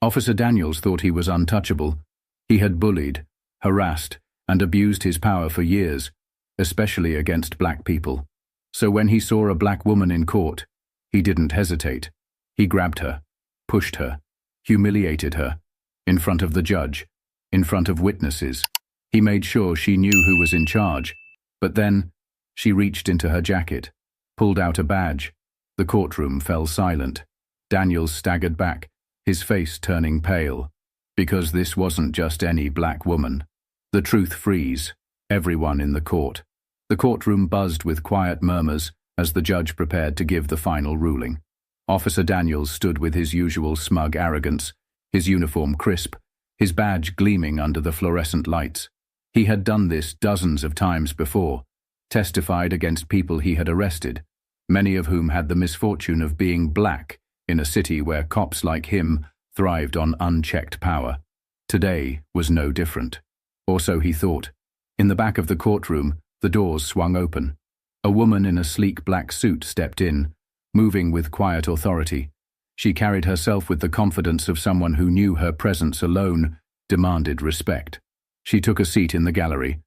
Officer Daniels thought he was untouchable. He had bullied, harassed, and abused his power for years, especially against black people. So when he saw a black woman in court, he didn't hesitate. He grabbed her, pushed her, humiliated her, in front of the judge, in front of witnesses. He made sure she knew who was in charge. But then, she reached into her jacket, pulled out a badge. The courtroom fell silent. Daniels staggered back, his face turning pale. Because this wasn't just any black woman. The truth froze everyone in the court. The courtroom buzzed with quiet murmurs as the judge prepared to give the final ruling. Officer Daniels stood with his usual smug arrogance, his uniform crisp, his badge gleaming under the fluorescent lights. He had done this dozens of times before, testified against people he had arrested, many of whom had the misfortune of being black in a city where cops like him thrived on unchecked power. Today was no different. Or so he thought. In the back of the courtroom, the doors swung open. A woman in a sleek black suit stepped in, moving with quiet authority. She carried herself with the confidence of someone who knew her presence alone demanded respect. She took a seat in the gallery,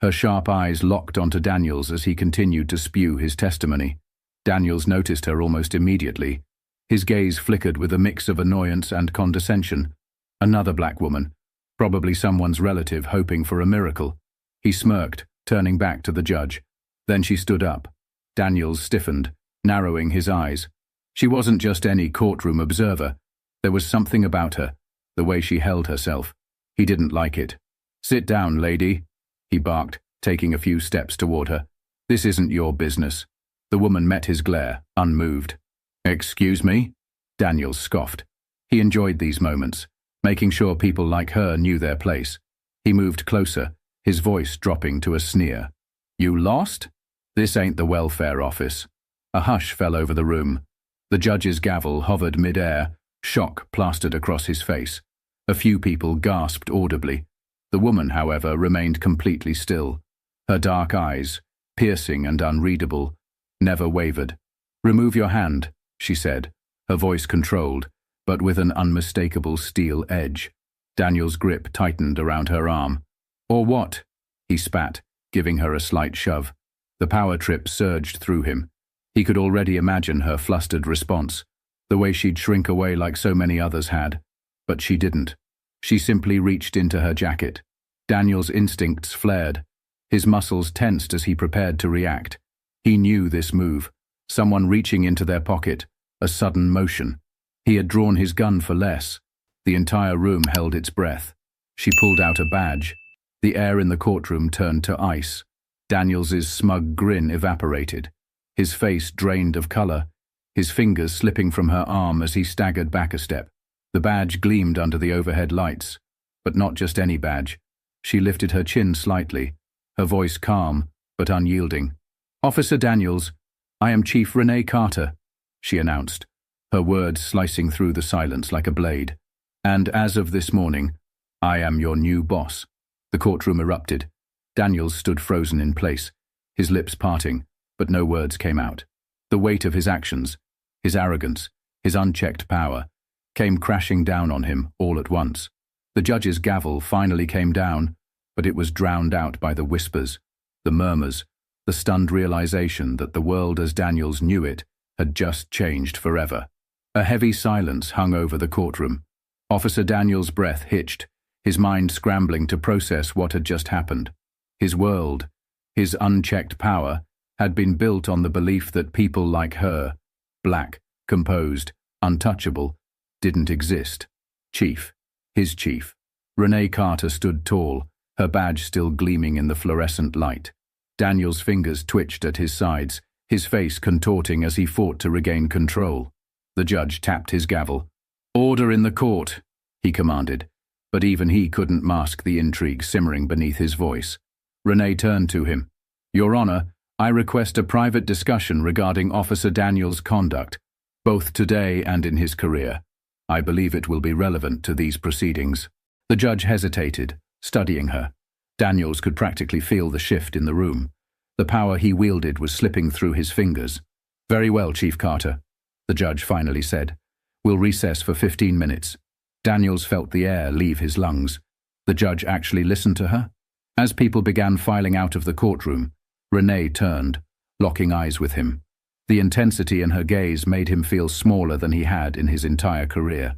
her sharp eyes locked onto Daniels as he continued to spew his testimony. Daniels noticed her almost immediately. His gaze flickered with a mix of annoyance and condescension. Another black woman, probably someone's relative hoping for a miracle. He smirked, turning back to the judge. Then she stood up. Daniels stiffened, narrowing his eyes. She wasn't just any courtroom observer. There was something about her, the way she held herself. He didn't like it. "Sit down, lady," he barked, taking a few steps toward her. "This isn't your business." The woman met his glare, unmoved. "Excuse me?" Daniels scoffed. He enjoyed these moments, making sure people like her knew their place. He moved closer, his voice dropping to a sneer. "You lost? This ain't the welfare office." A hush fell over the room. The judge's gavel hovered mid-air, shock plastered across his face. A few people gasped audibly. The woman, however, remained completely still. Her dark eyes, piercing and unreadable, never wavered. "Remove your hand," she said, her voice controlled, but with an unmistakable steel edge. Daniel's grip tightened around her arm. "Or what?" he spat, giving her a slight shove. The power trip surged through him. He could already imagine her flustered response, the way she'd shrink away like so many others had. But she didn't. She simply reached into her jacket. Daniel's instincts flared. His muscles tensed as he prepared to react. He knew this move. Someone reaching into their pocket, a sudden motion. He had drawn his gun for less. The entire room held its breath. She pulled out a badge. The air in the courtroom turned to ice. Daniels's smug grin evaporated. His face drained of color, his fingers slipping from her arm as he staggered back a step. The badge gleamed under the overhead lights. But not just any badge. She lifted her chin slightly, her voice calm but unyielding. "Officer Daniels, I am Chief Renee Carter," she announced, her words slicing through the silence like a blade. "And as of this morning, I am your new boss." The courtroom erupted. Daniels stood frozen in place, his lips parting, but no words came out. The weight of his actions, his arrogance, his unchecked power, came crashing down on him all at once. The judge's gavel finally came down, but it was drowned out by the whispers, the murmurs, the stunned realization that the world as Daniels knew it had just changed forever. A heavy silence hung over the courtroom. Officer Daniels' breath hitched, his mind scrambling to process what had just happened. His world, his unchecked power, had been built on the belief that people like her, black, composed, untouchable, didn't exist. Chief, his chief. Renee Carter stood tall, her badge still gleaming in the fluorescent light. Daniel's fingers twitched at his sides, his face contorting as he fought to regain control. The judge tapped his gavel. "Order in the court," he commanded, but even he couldn't mask the intrigue simmering beneath his voice. Renee turned to him. "Your Honor, I request a private discussion regarding Officer Daniels' conduct, both today and in his career. I believe it will be relevant to these proceedings." The judge hesitated, studying her. Daniels could practically feel the shift in the room. The power he wielded was slipping through his fingers. "Very well, Chief Carter," the judge finally said. "We'll recess for 15 minutes. Daniels felt the air leave his lungs. The judge actually listened to her? As people began filing out of the courtroom, Renee turned, locking eyes with him. The intensity in her gaze made him feel smaller than he had in his entire career.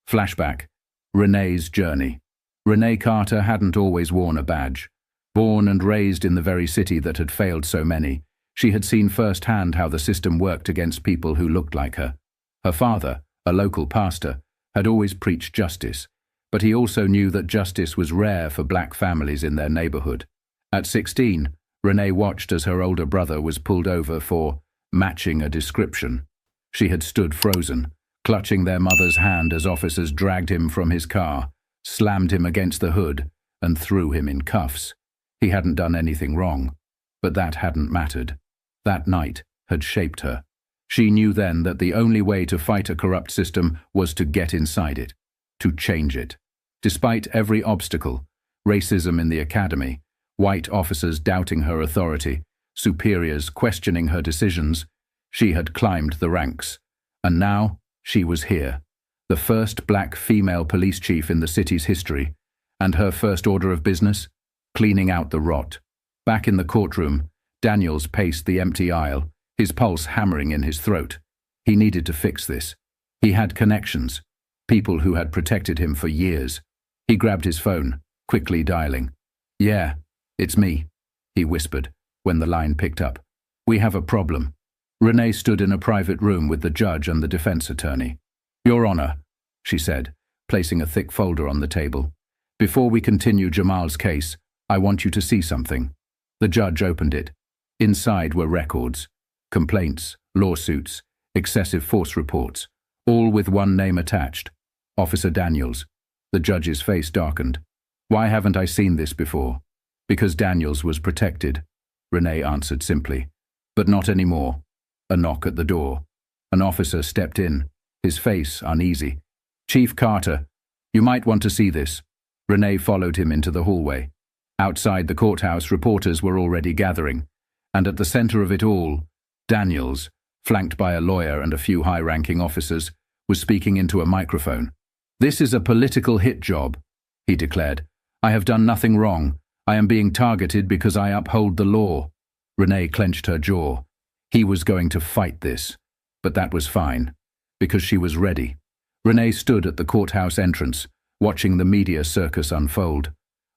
Flashback. Renee's journey. Renee Carter hadn't always worn a badge. Born and raised in the very city that had failed so many, she had seen firsthand how the system worked against people who looked like her. Her father, a local pastor, had always preached justice, but he also knew that justice was rare for black families in their neighborhood. At 16, Renee watched as her older brother was pulled over for matching a description. She had stood frozen, clutching their mother's hand as officers dragged him from his car, slammed him against the hood, and threw him in cuffs. He hadn't done anything wrong, but that hadn't mattered. That night had shaped her. She knew then that the only way to fight a corrupt system was to get inside it, to change it. Despite every obstacle, racism in the academy, white officers doubting her authority, superiors questioning her decisions, she had climbed the ranks. And now she was here, the first black female police chief in the city's history, and her first order of business? Cleaning out the rot. Back in the courtroom, Daniels paced the empty aisle, his pulse hammering in his throat. He needed to fix this. He had connections, people who had protected him for years. He grabbed his phone, quickly dialing. "Yeah, it's me," he whispered, when the line picked up. "We have a problem." Renee stood in a private room with the judge and the defense attorney. "Your Honor," she said, placing a thick folder on the table. "Before we continue Jamal's case, I want you to see something." The judge opened it. Inside were records, complaints, lawsuits, excessive force reports, all with one name attached: Officer Daniels. The judge's face darkened. "Why haven't I seen this before?" "Because Daniels was protected," Renee answered simply. "But not anymore." A knock at the door. An officer stepped in, his face uneasy. "Chief Carter, you might want to see this." Renee followed him into the hallway. Outside the courthouse, reporters were already gathering, and at the center of it all, Daniels, flanked by a lawyer and a few high-ranking officers, was speaking into a microphone. "This is a political hit job," he declared. "I have done nothing wrong. I am being targeted because I uphold the law." Renee clenched her jaw. He was going to fight this, but that was fine, because she was ready. Renee stood at the courthouse entrance, watching the media circus unfold.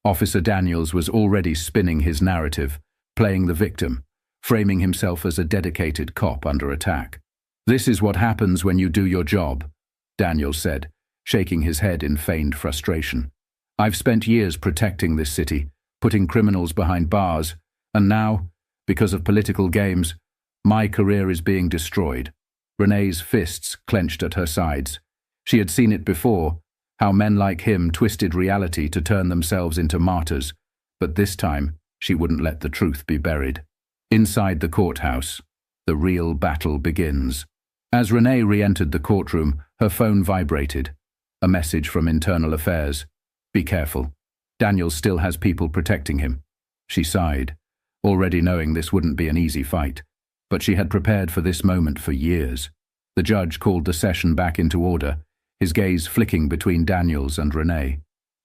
Officer Daniels was already spinning his narrative, playing the victim, framing himself as a dedicated cop under attack. "This is what happens when you do your job," Daniels said, shaking his head in feigned frustration. "I've spent years protecting this city, putting criminals behind bars, and now, because of political games, my career is being destroyed." Renee's fists clenched at her sides. She had seen it before, how men like him twisted reality to turn themselves into martyrs, but this time she wouldn't let the truth be buried. Inside the courthouse, the real battle begins. As Renee re-entered the courtroom, her phone vibrated. A message from Internal Affairs. "Be careful. Daniels still has people protecting him." She sighed, already knowing this wouldn't be an easy fight, but she had prepared for this moment for years. The judge called the session back into order, his gaze flicking between Daniels and Renee.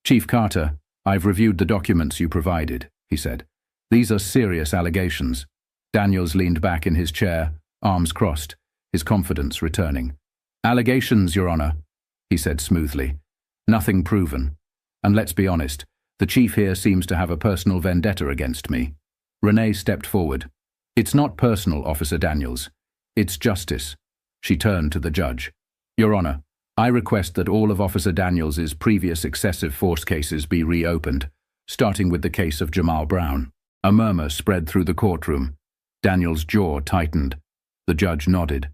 "Chief Carter, I've reviewed the documents you provided," he said. "These are serious allegations." Daniels leaned back in his chair, arms crossed, his confidence returning. "Allegations, Your Honor," he said smoothly. "Nothing proven. And let's be honest, the chief here seems to have a personal vendetta against me." Renee stepped forward. "It's not personal, Officer Daniels. It's justice." She turned to the judge. "Your Honor, I request that all of Officer Daniels's previous excessive force cases be reopened, starting with the case of Jamal Brown." A murmur spread through the courtroom. Daniels' jaw tightened. The judge nodded.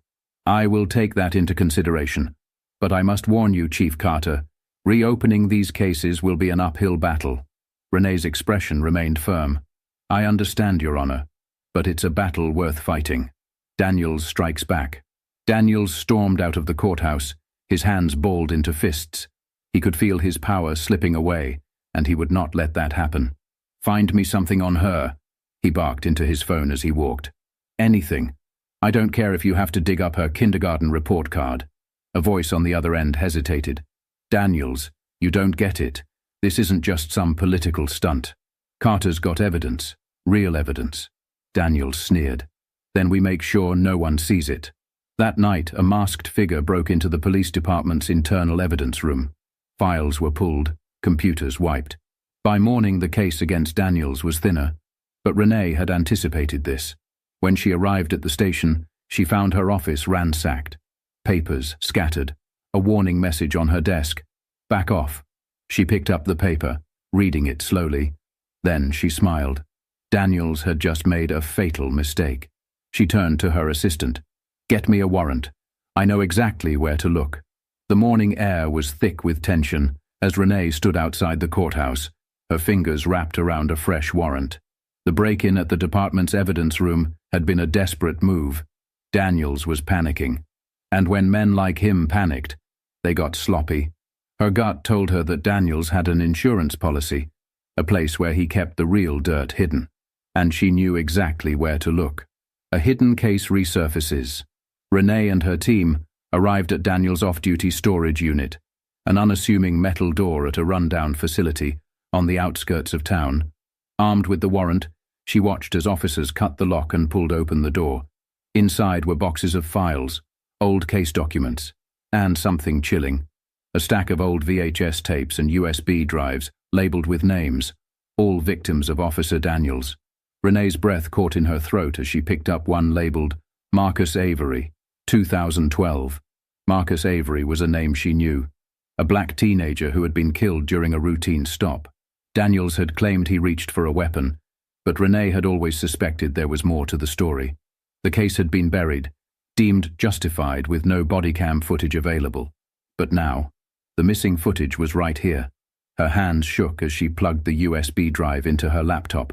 "I will take that into consideration. But I must warn you, Chief Carter, reopening these cases will be an uphill battle." Renee's expression remained firm. "I understand, Your Honor, but it's a battle worth fighting." Daniels strikes back. Daniels stormed out of the courthouse, his hands balled into fists. He could feel his power slipping away, and he would not let that happen. "Find me something on her," he barked into his phone as he walked. "Anything. I don't care if you have to dig up her kindergarten report card." A voice on the other end hesitated. "Daniels, you don't get it. This isn't just some political stunt. Carter's got evidence, real evidence." Daniels sneered. "Then we make sure no one sees it." That night, a masked figure broke into the police department's internal evidence room. Files were pulled, computers wiped. By morning, the case against Daniels was thinner, but Renee had anticipated this. When she arrived at the station, she found her office ransacked. Papers scattered, a warning message on her desk. "Back off." She picked up the paper, reading it slowly. Then she smiled. Daniels had just made a fatal mistake. She turned to her assistant. "Get me a warrant. I know exactly where to look." The morning air was thick with tension as Renee stood outside the courthouse, her fingers wrapped around a fresh warrant. The break-in at the department's evidence room had been a desperate move. Daniels was panicking. And when men like him panicked, they got sloppy. Her gut told her that Daniels had an insurance policy, a place where he kept the real dirt hidden. And she knew exactly where to look. A hidden case resurfaces. Renee and her team arrived at Daniels' off-duty storage unit, an unassuming metal door at a rundown facility on the outskirts of town. Armed with the warrant, she watched as officers cut the lock and pulled open the door. Inside were boxes of files, old case documents, and something chilling. A stack of old VHS tapes and USB drives labeled with names, all victims of Officer Daniels. Renee's breath caught in her throat as she picked up one labeled Marcus Avery, 2012. Marcus Avery was a name she knew, a black teenager who had been killed during a routine stop. Daniels had claimed he reached for a weapon, but Renee had always suspected there was more to the story. The case had been buried, deemed justified with no body cam footage available. But now, the missing footage was right here. Her hands shook as she plugged the USB drive into her laptop.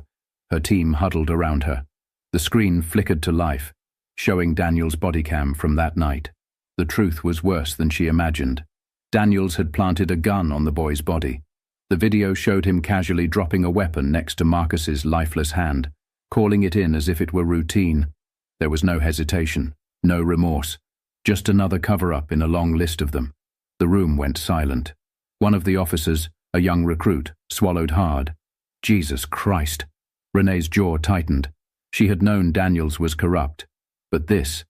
Her team huddled around her. The screen flickered to life, showing Daniels' body cam from that night. The truth was worse than she imagined. Daniels had planted a gun on the boy's body. The video showed him casually dropping a weapon next to Marcus's lifeless hand, calling it in as if it were routine. There was no hesitation, no remorse, just another cover-up in a long list of them. The room went silent. One of the officers, a young recruit, swallowed hard. Jesus Christ! Renee's jaw tightened. She had known Daniels was corrupt, but this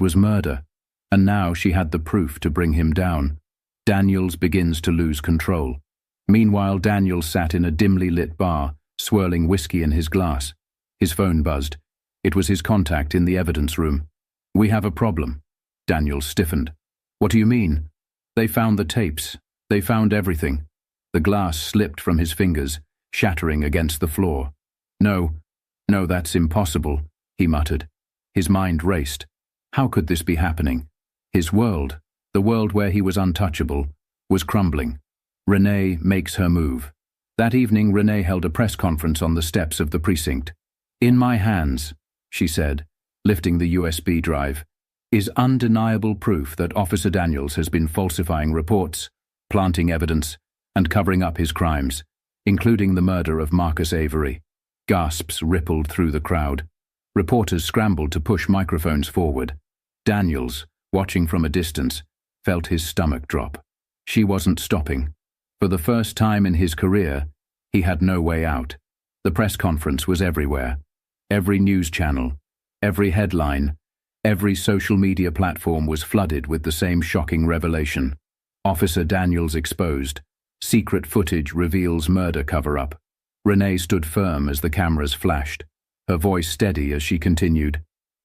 was murder. And now she had the proof to bring him down. Daniels begins to lose control. Meanwhile, Daniels sat in a dimly lit bar, swirling whiskey in his glass. His phone buzzed. It was his contact in the evidence room. "We have a problem." Daniels stiffened. "What do you mean?" "They found the tapes. They found everything." The glass slipped from his fingers, shattering against the floor. No, that's impossible," he muttered. His mind raced. How could this be happening? His world, the world where he was untouchable, was crumbling. Renee makes her move. That evening, Renee held a press conference on the steps of the precinct. "In my hands," she said, lifting the USB drive, "is undeniable proof that Officer Daniels has been falsifying reports, planting evidence, and covering up his crimes, including the murder of Marcus Avery." Gasps rippled through the crowd. Reporters scrambled to push microphones forward. Daniels, watching from a distance, felt his stomach drop. She wasn't stopping. For the first time in his career, he had no way out. The press conference was everywhere. Every news channel, every headline, every social media platform was flooded with the same shocking revelation. Officer Daniels exposed. Secret footage reveals murder cover-up. Renee stood firm as the cameras flashed, her voice steady as she continued.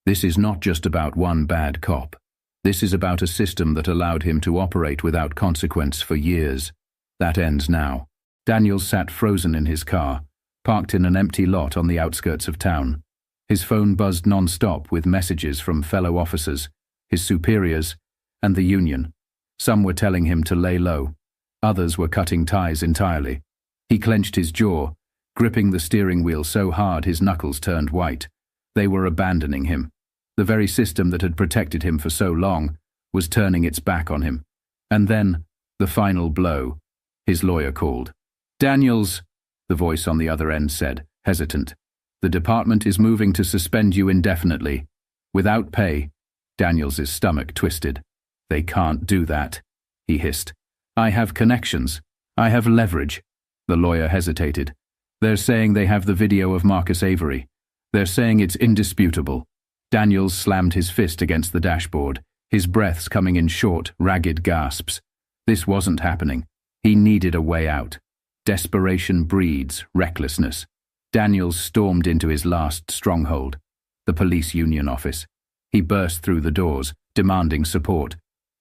"This is not just about one bad cop. This is about a system that allowed him to operate without consequence for years. That ends now." Daniels sat frozen in his car, parked in an empty lot on the outskirts of town. His phone buzzed non-stop with messages from fellow officers, his superiors, and the union. Some were telling him to lay low. Others were cutting ties entirely. He clenched his jaw, gripping the steering wheel so hard his knuckles turned white. They were abandoning him. The very system that had protected him for so long was turning its back on him. And then, the final blow. His lawyer called. "Daniels," the voice on the other end said, hesitant. "The department is moving to suspend you indefinitely. Without pay." Daniels's stomach twisted. "They can't do that," he hissed. I have connections. I have leverage. The lawyer hesitated. They're saying they have the video of Marcus Avery. They're saying it's indisputable. Daniels slammed his fist against the dashboard, his breaths coming in short, ragged gasps. This wasn't happening. He needed a way out. Desperation breeds recklessness. Daniels stormed into his last stronghold, the police union office. He burst through the doors, demanding support.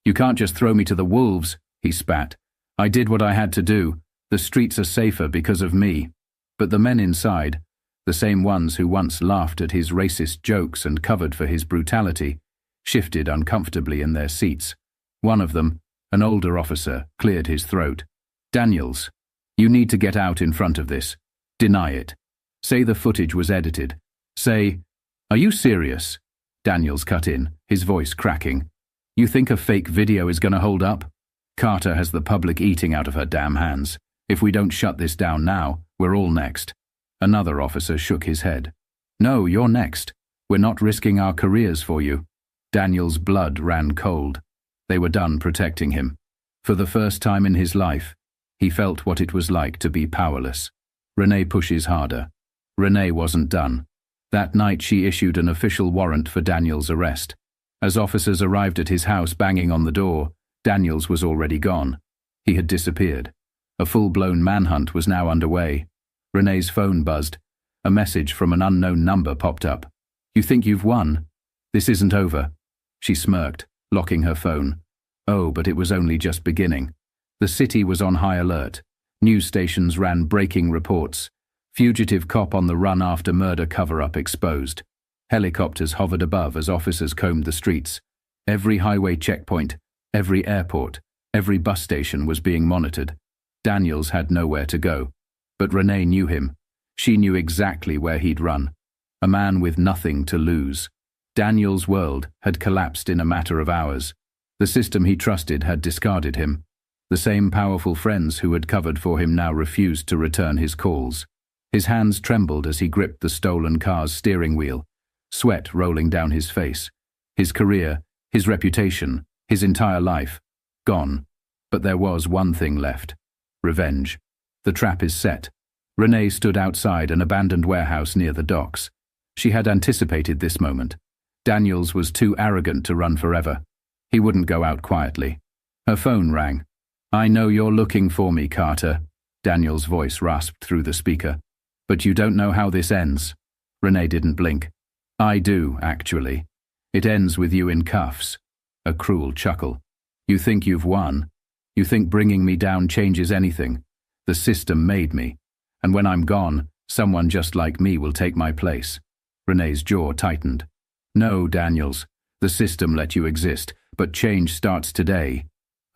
"You can't just throw me to the wolves," he spat. "I did what I had to do. The streets are safer because of me." But the men inside, the same ones who once laughed at his racist jokes and covered for his brutality, shifted uncomfortably in their seats. One of them, an older officer, cleared his throat. "Daniels, you need to get out in front of this. Deny it. Say the footage was edited. Say, are you serious?" Daniels cut in, his voice cracking. "You think a fake video is going to hold up? Carter has the public eating out of her damn hands. If we don't shut this down now, we're all next." Another officer shook his head. "No, you're next. We're not risking our careers for you." Daniels' blood ran cold. They were done protecting him. For the first time in his life, he felt what it was like to be powerless. Renee pushes harder. Renee wasn't done. That night she issued an official warrant for Daniels' arrest. As officers arrived at his house banging on the door, Daniels was already gone. He had disappeared. A full-blown manhunt was now underway. Renee's phone buzzed. A message from an unknown number popped up. "You think you've won? This isn't over." She smirked, locking her phone. Oh, but it was only just beginning. The city was on high alert. News stations ran breaking reports. Fugitive cop on the run after murder cover-up exposed. Helicopters hovered above as officers combed the streets. Every highway checkpoint, every airport, every bus station was being monitored. Daniels had nowhere to go. But Renee knew him. She knew exactly where he'd run. A man with nothing to lose. Daniels' world had collapsed in a matter of hours. The system he trusted had discarded him. The same powerful friends who had covered for him now refused to return his calls. His hands trembled as he gripped the stolen car's steering wheel, sweat rolling down his face. His career, his reputation, his entire life, gone. But there was one thing left. Revenge. The trap is set. Renee stood outside an abandoned warehouse near the docks. She had anticipated this moment. Daniels was too arrogant to run forever. He wouldn't go out quietly. Her phone rang. "I know you're looking for me, Carter," Daniels' voice rasped through the speaker. "But you don't know how this ends." Renee didn't blink. "I do, actually. It ends with you in cuffs." A cruel chuckle. "You think you've won? You think bringing me down changes anything? The system made me. And when I'm gone, someone just like me will take my place." Renee's jaw tightened. "No, Daniels. The system let you exist, but change starts today."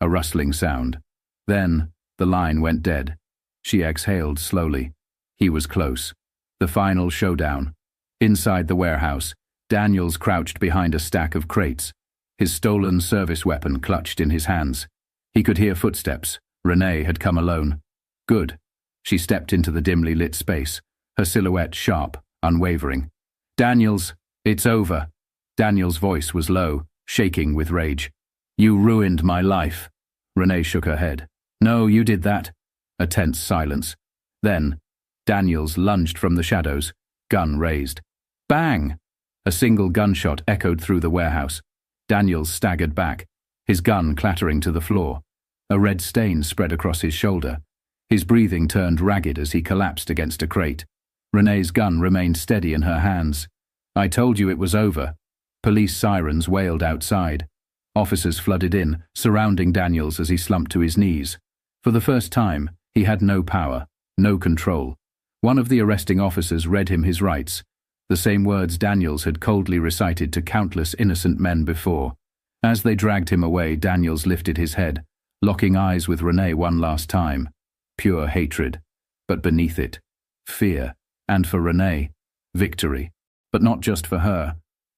A rustling sound. Then, the line went dead. She exhaled slowly. He was close. The final showdown. Inside the warehouse, Daniels crouched behind a stack of crates, his stolen service weapon clutched in his hands. He could hear footsteps. Renee had come alone. Good. She stepped into the dimly lit space, her silhouette sharp, unwavering. "Daniels, it's over." Daniels' voice was low, shaking with rage. "You ruined my life." Renee shook her head. "No, you did that." A tense silence. Then, Daniels lunged from the shadows, gun raised. Bang! A single gunshot echoed through the warehouse. Daniels staggered back, his gun clattering to the floor. A red stain spread across his shoulder. His breathing turned ragged as he collapsed against a crate. Renee's gun remained steady in her hands. "I told you it was over." Police sirens wailed outside. Officers flooded in, surrounding Daniels as he slumped to his knees. For the first time, he had no power, no control. One of the arresting officers read him his rights, the same words Daniels had coldly recited to countless innocent men before. As they dragged him away, Daniels lifted his head, locking eyes with Renee one last time. Pure hatred. But beneath it, fear. And for Renee, victory. But not just for her.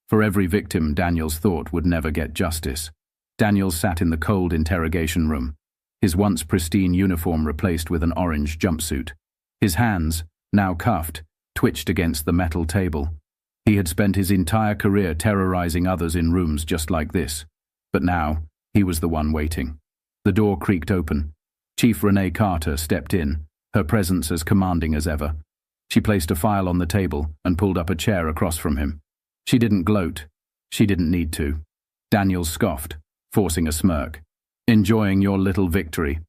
For every victim Daniels thought would never get justice. Daniels sat in the cold interrogation room, his once pristine uniform replaced with an orange jumpsuit. His hands, now cuffed, twitched against the metal table. He had spent his entire career terrorizing others in rooms just like this. But now, he was the one waiting. The door creaked open, Chief Renee Carter stepped in, her presence as commanding as ever. She placed a file on the table and pulled up a chair across from him. She didn't gloat. She didn't need to. Daniels scoffed, forcing a smirk. "Enjoying your little victory."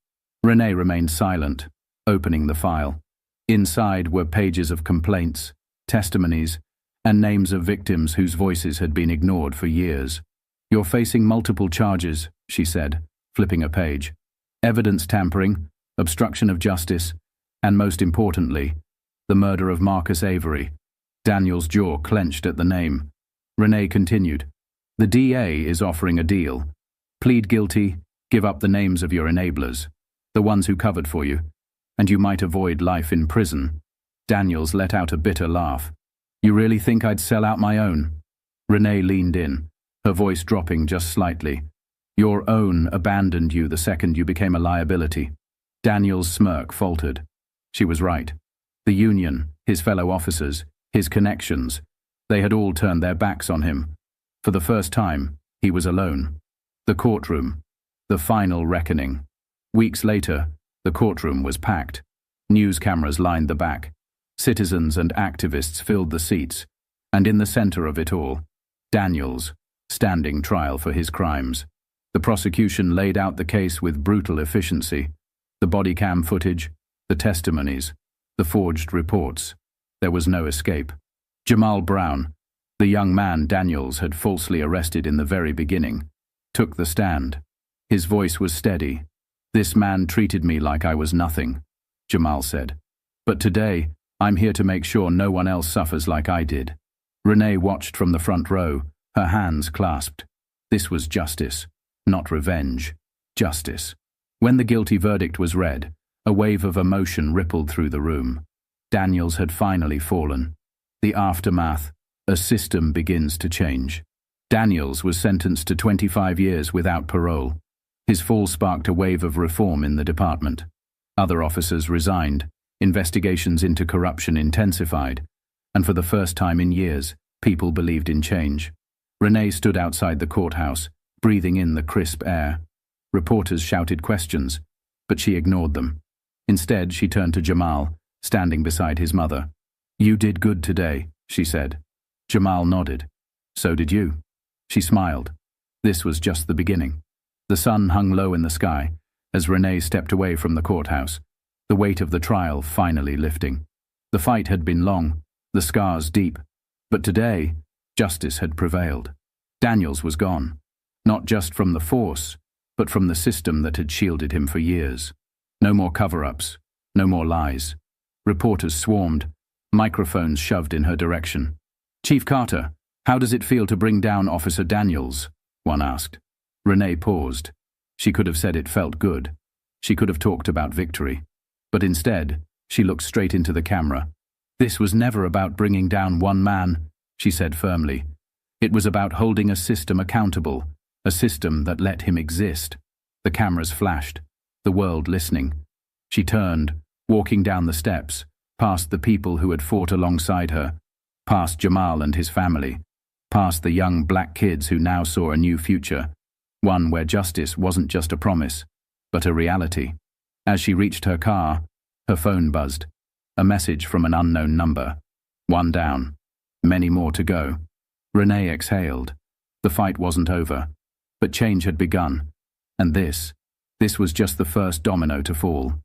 Renee remained silent, opening the file. Inside were pages of complaints, testimonies, and names of victims whose voices had been ignored for years. "You're facing multiple charges," she said, flipping a page. "Evidence tampering, obstruction of justice, and most importantly, the murder of Marcus Avery." Daniel's jaw clenched at the name. Renee continued, "The DA is offering a deal. Plead guilty, give up the names of your enablers, the ones who covered for you, and you might avoid life in prison." Daniels let out a bitter laugh. "You really think I'd sell out my own?" Renee leaned in, her voice dropping just slightly. "Your own abandoned you the second you became a liability." Daniel's smirk faltered. She was right. The union, his fellow officers, his connections, they had all turned their backs on him. For the first time, he was alone. The courtroom. The final reckoning. Weeks later, the courtroom was packed. News cameras lined the back. Citizens and activists filled the seats. And in the center of it all, Daniels, standing trial for his crimes. The prosecution laid out the case with brutal efficiency. The body cam footage, the testimonies, the forged reports. There was no escape. Jamal Brown, the young man Daniels had falsely arrested in the very beginning, took the stand. His voice was steady. "This man treated me like I was nothing," Jamal said. "But today, I'm here to make sure no one else suffers like I did." Renee watched from the front row, her hands clasped. This was justice, not revenge. Justice. When the guilty verdict was read, a wave of emotion rippled through the room. Daniels had finally fallen. The aftermath, a system begins to change. Daniels was sentenced to 25 years without parole. His fall sparked a wave of reform in the department. Other officers resigned, investigations into corruption intensified, and for the first time in years, people believed in change. Renee stood outside the courthouse, breathing in the crisp air. Reporters shouted questions, but she ignored them. Instead, she turned to Jamal, standing beside his mother. "You did good today," she said. Jamal nodded. "So did you." She smiled. This was just the beginning. The sun hung low in the sky as Renee stepped away from the courthouse, the weight of the trial finally lifting. The fight had been long, the scars deep, but today, justice had prevailed. Daniels was gone, not just from the force, but from the system that had shielded him for years. No more cover-ups, no more lies. Reporters swarmed, microphones shoved in her direction. "Chief Carter, how does it feel to bring down Officer Daniels?" one asked. Renee paused. She could have said it felt good. She could have talked about victory. But instead, she looked straight into the camera. "This was never about bringing down one man," she said firmly. "It was about holding a system accountable, a system that let him exist." The cameras flashed, the world listening. She turned, walking down the steps, past the people who had fought alongside her, past Jamal and his family, past the young black kids who now saw a new future, one where justice wasn't just a promise, but a reality. As she reached her car, her phone buzzed. A message from an unknown number. One down. Many more to go. Renee exhaled. The fight wasn't over, but change had begun. And this was just the first domino to fall.